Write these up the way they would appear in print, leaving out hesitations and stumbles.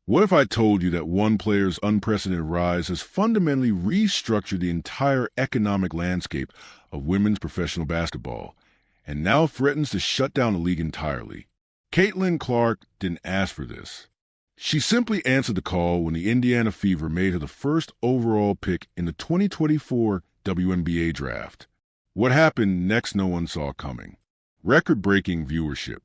What if I told you that one player's unprecedented rise has fundamentally restructured the entire economic landscape of women's professional basketball and now threatens to shut down the league entirely? Caitlin Clark didn't ask for this. She simply answered the call when the Indiana Fever made her the first overall pick in the 2024 WNBA draft. What happened next no one saw coming. Record-breaking viewership,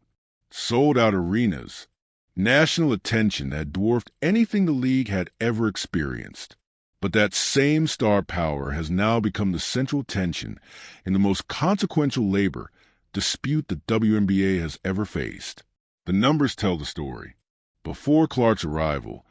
sold-out arenas, national attention that dwarfed anything the league had ever experienced. But that same star power has now become the central tension in the most consequential labor dispute the WNBA has ever faced. The numbers tell the story. Before Clark's arrival,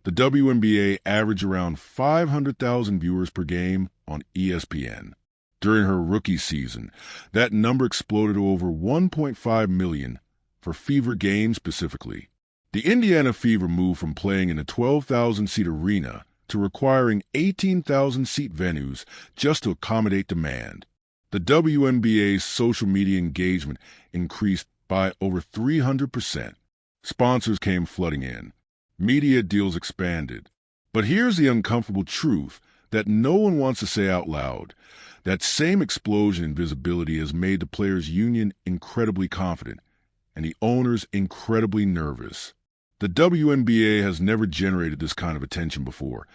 the WNBA averaged around 500,000 viewers per game on ESPN. During her rookie season, that number exploded to over 1.5 million for Fever games specifically. The Indiana Fever moved from playing in a 12,000-seat arena to requiring 18,000-seat venues just to accommodate demand. The WNBA's social media engagement increased by over 300%. Sponsors came flooding in. Media deals expanded. But here's the uncomfortable truth that no one wants to say out loud. That same explosion in visibility has made the players' union incredibly confident and the owners incredibly nervous. The WNBA has never generated this kind of attention before,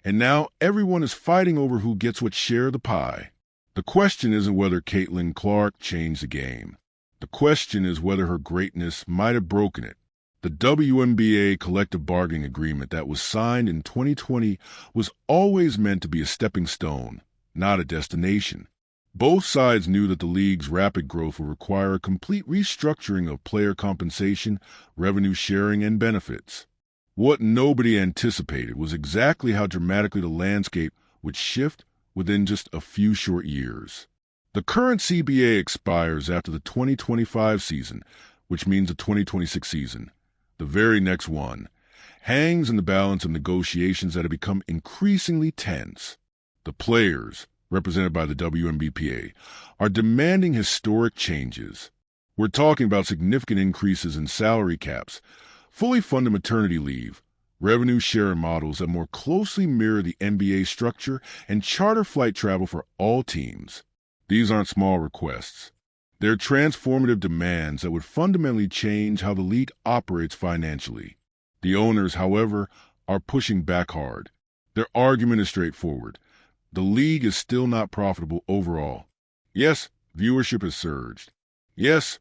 and now everyone is fighting over who gets what share of the pie. The question isn't whether Caitlin Clark changed the game. The question is whether her greatness might have broken it. The WNBA collective bargaining agreement that was signed in 2020 was always meant to be a stepping stone, not a destination. Both sides knew that the league's rapid growth would require a complete restructuring of player compensation, revenue sharing, and benefits. What nobody anticipated was exactly how dramatically the landscape would shift within just a few short years. The current CBA expires after the 2025 season, which means the 2026 season. The very next one hangs in the balance of negotiations that have become increasingly tense. The players, represented by the WNBPA, are demanding historic changes. We're talking about significant increases in salary caps, fully funded maternity leave, revenue sharing models that more closely mirror the NBA structure, and charter flight travel for all teams. These aren't small requests. They're transformative demands that would fundamentally change how the league operates financially. The owners, however, are pushing back hard. Their argument is straightforward. The league is still not profitable overall. Yes, viewership has surged. Yes,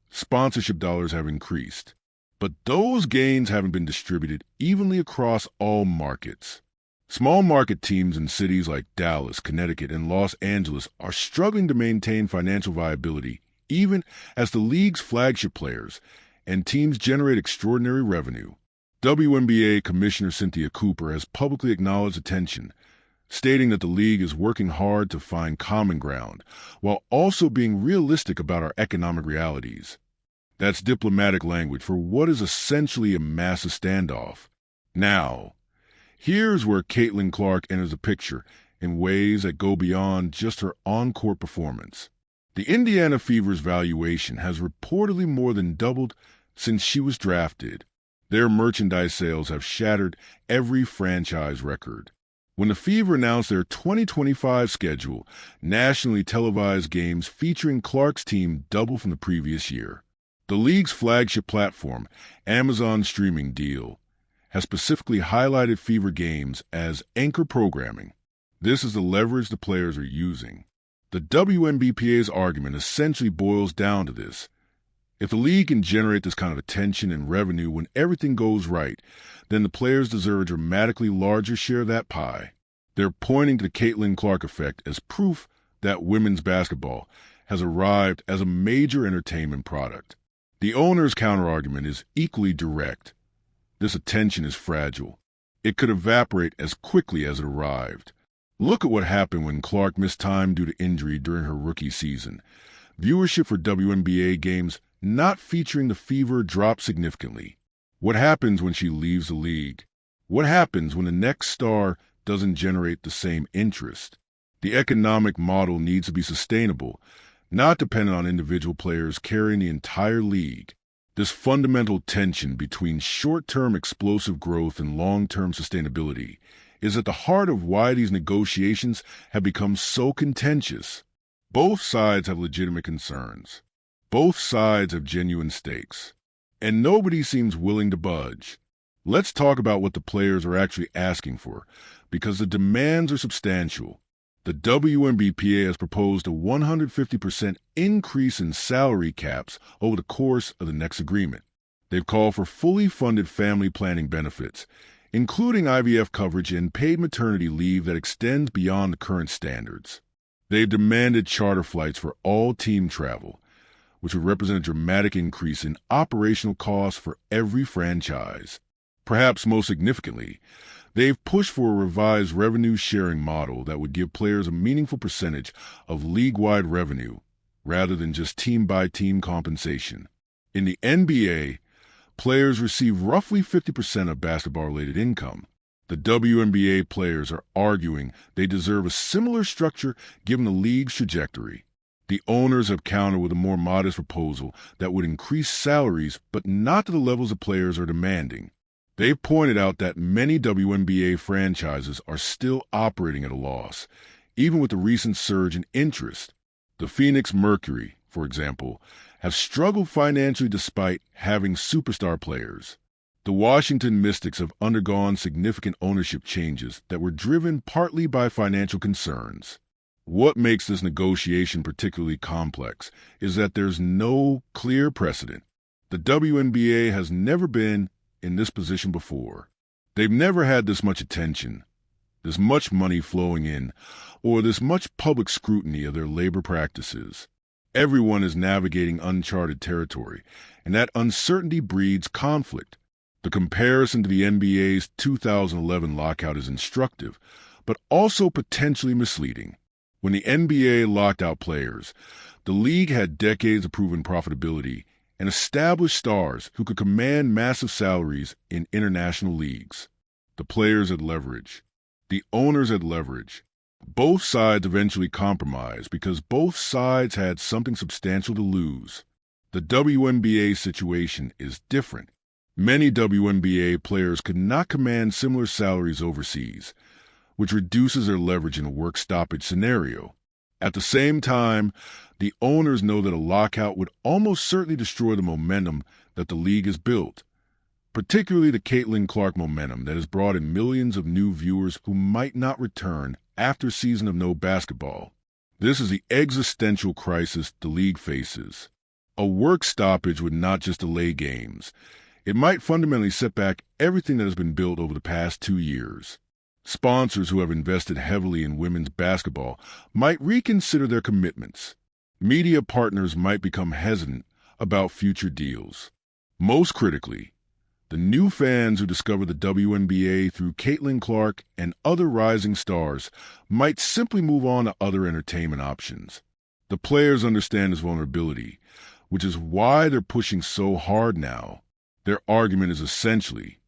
sponsorship dollars have increased. But those gains haven't been distributed evenly across all markets. Small market teams in cities like Dallas, Connecticut, and Los Angeles are struggling to maintain financial viability, even as the league's flagship players and teams generate extraordinary revenue. WNBA Commissioner Cynthia Cooper has publicly acknowledged the tension, stating that the league is working hard to find common ground, while also being realistic about our economic realities. That's diplomatic language for what is essentially a massive standoff. Now, here's where Caitlin Clark enters the picture in ways that go beyond just her on-court performance. The Indiana Fever's valuation has reportedly more than doubled since she was drafted. Their merchandise sales have shattered every franchise record. When the Fever announced their 2025 schedule, nationally televised games featuring Clark's team doubled from the previous year. The league's flagship platform, Amazon streaming deal, has specifically highlighted Fever games as anchor programming. This is the leverage the players are using. The WNBPA's argument essentially boils down to this. If the league can generate this kind of attention and revenue when everything goes right, then the players deserve a dramatically larger share of that pie. They're pointing to the Caitlin Clark effect as proof that women's basketball has arrived as a major entertainment product. The owner's counterargument is equally direct. This attention is fragile. It could evaporate as quickly as it arrived. Look at what happened when Clark missed time due to injury during her rookie season. Viewership for WNBA games not featuring the Fever dropped significantly. What happens when she leaves the league? What happens when the next star doesn't generate the same interest? The economic model needs to be sustainable, not dependent on individual players carrying the entire league. This fundamental tension between short-term explosive growth and long-term sustainability is at the heart of why these negotiations have become so contentious. Both sides have legitimate concerns. Both sides have genuine stakes. And nobody seems willing to budge. Let's talk about what the players are actually asking for, because the demands are substantial. The WNBA has proposed a 150% increase in salary caps over the course of the next agreement. They've called for fully funded family planning benefits, including IVF coverage and paid maternity leave that extends beyond the current standards. They've demanded charter flights for all team travel, which would represent a dramatic increase in operational costs for every franchise. Perhaps most significantly, they've pushed for a revised revenue-sharing model that would give players a meaningful percentage of league-wide revenue rather than just team-by-team compensation. In the NBA, players receive roughly 50% of basketball-related income. The WNBA players are arguing they deserve a similar structure given the league's trajectory. The owners have countered with a more modest proposal that would increase salaries, but not to the levels the players are demanding. They've pointed out that many WNBA franchises are still operating at a loss, even with the recent surge in interest. The Phoenix Mercury, for example, have struggled financially despite having superstar players. The Washington Mystics have undergone significant ownership changes that were driven partly by financial concerns. What makes this negotiation particularly complex is that there's no clear precedent. The WNBA has never been in this position before. They've never had this much attention, this much money flowing in, or this much public scrutiny of their labor practices. Everyone is navigating uncharted territory, and that uncertainty breeds conflict. The comparison to the NBA's 2011 lockout is instructive, but also potentially misleading. When the NBA locked out players, the league had decades of proven profitability and established stars who could command massive salaries in international leagues. The players had leverage. The owners had leverage. Both sides eventually compromised because both sides had something substantial to lose. The WNBA situation is different. Many WNBA players could not command similar salaries overseas, which reduces their leverage in a work stoppage scenario. At the same time, the owners know that a lockout would almost certainly destroy the momentum that the league has built, particularly the Caitlin Clark momentum that has brought in millions of new viewers who might not return after a season of no basketball. This is the existential crisis the league faces. A work stoppage would not just delay games. It might fundamentally set back everything that has been built over the past 2 years. Sponsors who have invested heavily in women's basketball might reconsider their commitments. Media partners might become hesitant about future deals. Most critically, the new fans who discover the WNBA through Caitlin Clark and other rising stars might simply move on to other entertainment options. The players understand this vulnerability, which is why they're pushing so hard now. Their argument is essentially,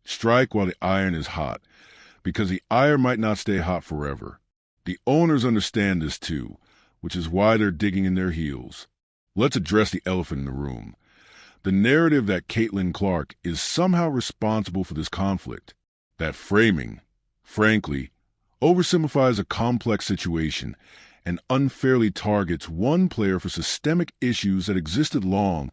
strike while the iron is hot, because the iron might not stay hot forever. The owners understand this too, which is why they're digging in their heels. Let's address the elephant in the room. The narrative that Caitlin Clark is somehow responsible for this conflict. That framing, frankly, oversimplifies a complex situation and unfairly targets one player for systemic issues that existed long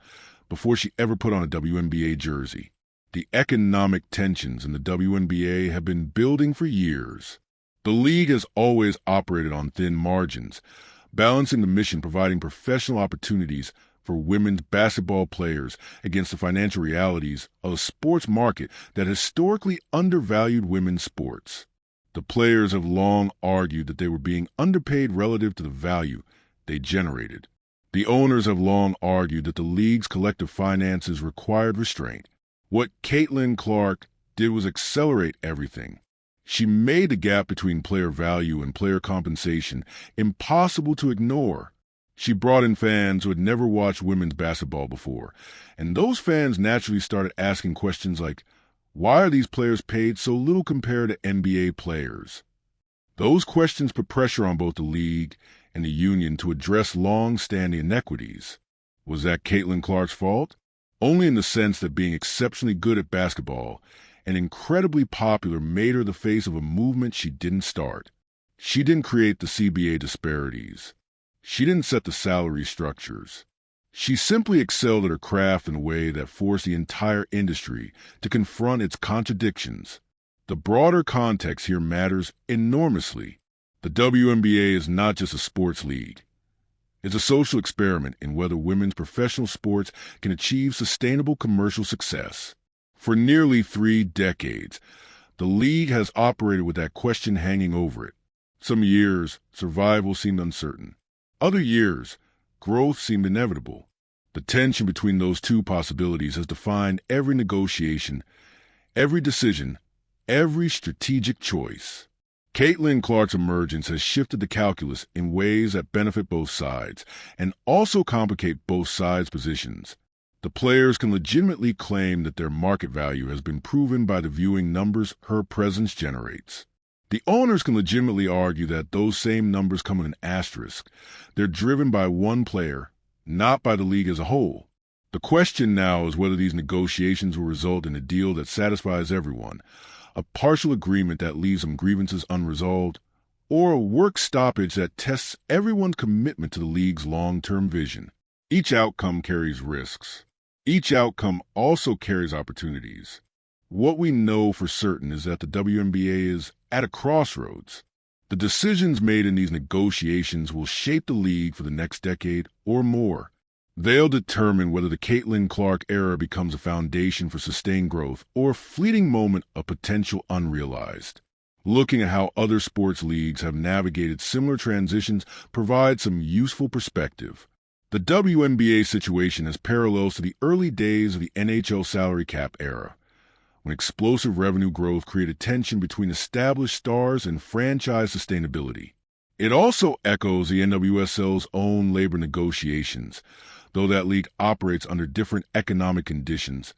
before she ever put on a WNBA jersey. The economic tensions in the WNBA have been building for years. The league has always operated on thin margins, balancing the mission providing professional opportunities for women's basketball players against the financial realities of a sports market that historically undervalued women's sports. The players have long argued that they were being underpaid relative to the value they generated. The owners have long argued that the league's collective finances required restraint. What Caitlin Clark did was accelerate everything. She made the gap between player value and player compensation impossible to ignore. She brought in fans who had never watched women's basketball before, and those fans naturally started asking questions like, why are these players paid so little compared to NBA players? Those questions put pressure on both the league and the union to address long-standing inequities. Was that Caitlin Clark's fault? only in the sense that being exceptionally good at basketball and incredibly popular made her the face of a movement she didn't start. She didn't create the CBA disparities. She didn't set the salary structures. She simply excelled at her craft in a way that forced the entire industry to confront its contradictions. The broader context here matters enormously. The WNBA is not just a sports league. It's a social experiment in whether women's professional sports can achieve sustainable commercial success. For nearly 3 decades, the league has operated with that question hanging over it. Some years, survival seemed uncertain. Other years, growth seemed inevitable. The tension between those two possibilities has defined every negotiation, every decision, every strategic choice. Caitlin Clark's emergence has shifted the calculus in ways that benefit both sides and also complicate both sides' positions. The players can legitimately claim that their market value has been proven by the viewing numbers her presence generates. The owners can legitimately argue that those same numbers come with an asterisk. They're driven by one player, not by the league as a whole. The question now is whether these negotiations will result in a deal that satisfies everyone, a partial agreement that leaves some grievances unresolved, or a work stoppage that tests everyone's commitment to the league's long-term vision. Each outcome carries risks. Each outcome also carries opportunities. What we know for certain is that the WNBA is at a crossroads. The decisions made in these negotiations will shape the league for the next decade or more. They'll determine whether the Caitlin Clark era becomes a foundation for sustained growth or a fleeting moment of potential unrealized. Looking at how other sports leagues have navigated similar transitions provides some useful perspective. The WNBA situation has parallels to the early days of the NHL salary cap era, when explosive revenue growth created tension between established stars and franchise sustainability. It also echoes the NWSL's own labor negotiations, though that league operates under different economic conditions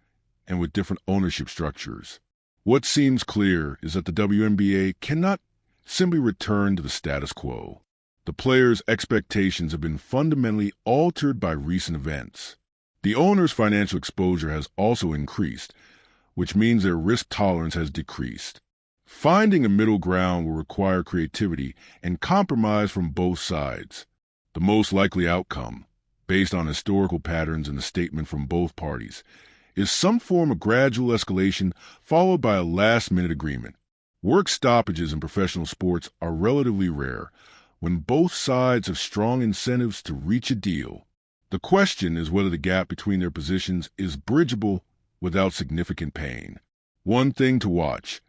and with different ownership structures. What seems clear is that the WNBA cannot simply return to the status quo. The players' expectations have been fundamentally altered by recent events. The owners' financial exposure has also increased, which means their risk tolerance has decreased. Finding a middle ground will require creativity and compromise from both sides. The most likely outcome, based on historical patterns and a statement from both parties, is some form of gradual escalation followed by a last-minute agreement. Work stoppages in professional sports are relatively rare when both sides have strong incentives to reach a deal. The question is whether the gap between their positions is bridgeable without significant pain. One thing to watch: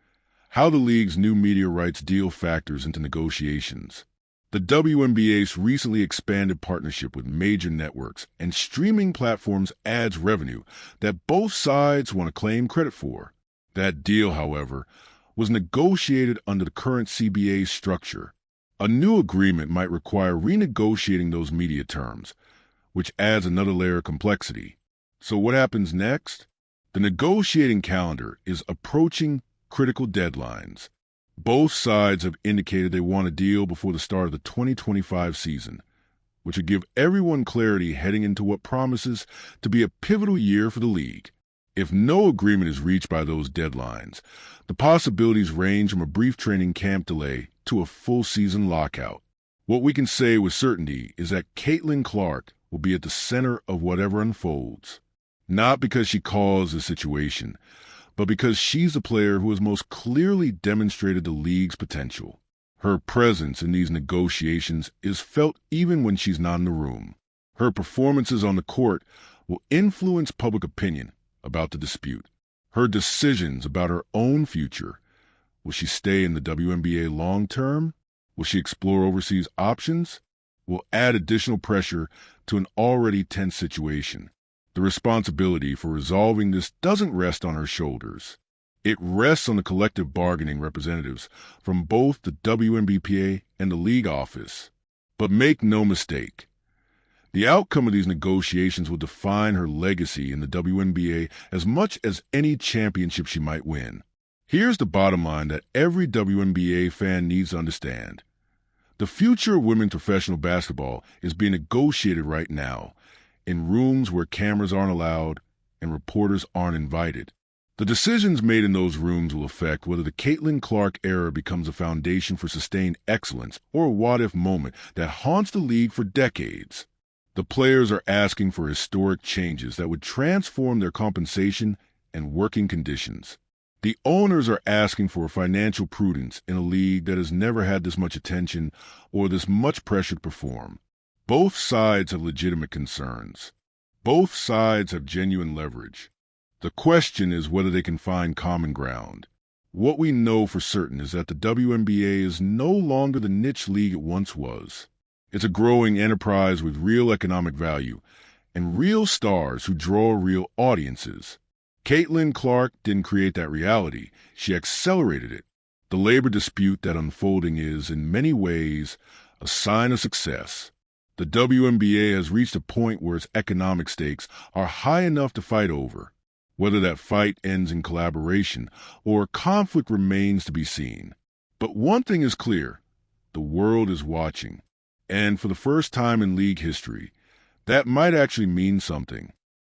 how the league's new media rights deal factors into negotiations. The WNBA's recently expanded partnership with major networks and streaming platforms adds revenue that both sides want to claim credit for. That deal, however, was negotiated under the current CBA structure. A new agreement might require renegotiating those media terms, which adds another layer of complexity. So what happens next? The negotiating calendar is approaching critical deadlines. Both sides have indicated they want a deal before the start of the 2025 season, which would give everyone clarity heading into what promises to be a pivotal year for the league. If no agreement is reached by those deadlines, the possibilities range from a brief training camp delay to a full season lockout. What we can say with certainty is that Caitlin Clark will be at the center of whatever unfolds. Not because she caused the situation, but because she's the player who has most clearly demonstrated the league's potential. Her presence in these negotiations is felt even when she's not in the room. Her performances on the court will influence public opinion about the dispute. Her decisions about her own future. Will she stay in the WNBA long term? Will she explore overseas options? Will add additional pressure to an already tense situation. The responsibility for resolving this doesn't rest on her shoulders. It rests on the collective bargaining representatives from both the WNBPA and the league office. But make no mistake, the outcome of these negotiations will define her legacy in the WNBA as much as any championship she might win. Here's the bottom line that every WNBA fan needs to understand. The future of women's professional basketball is being negotiated right now, in rooms where cameras aren't allowed, and reporters aren't invited. The decisions made in those rooms will affect whether the Caitlin Clark era becomes a foundation for sustained excellence or a what-if moment that haunts the league for decades. The players are asking for historic changes that would transform their compensation and working conditions. The owners are asking for financial prudence in a league that has never had this much attention or this much pressure to perform. Both sides have legitimate concerns. Both sides have genuine leverage. The question is whether they can find common ground. What we know for certain is that the WNBA is no longer the niche league it once was. It's a growing enterprise with real economic value and real stars who draw real audiences. Caitlin Clark didn't create that reality. She accelerated it. The labor dispute that unfolding is, in many ways, a sign of success. The WNBA has reached a point where its economic stakes are high enough to fight over. Whether that fight ends in collaboration or conflict remains to be seen. But one thing is clear. The world is watching. And for the first time in league history, that might actually mean something.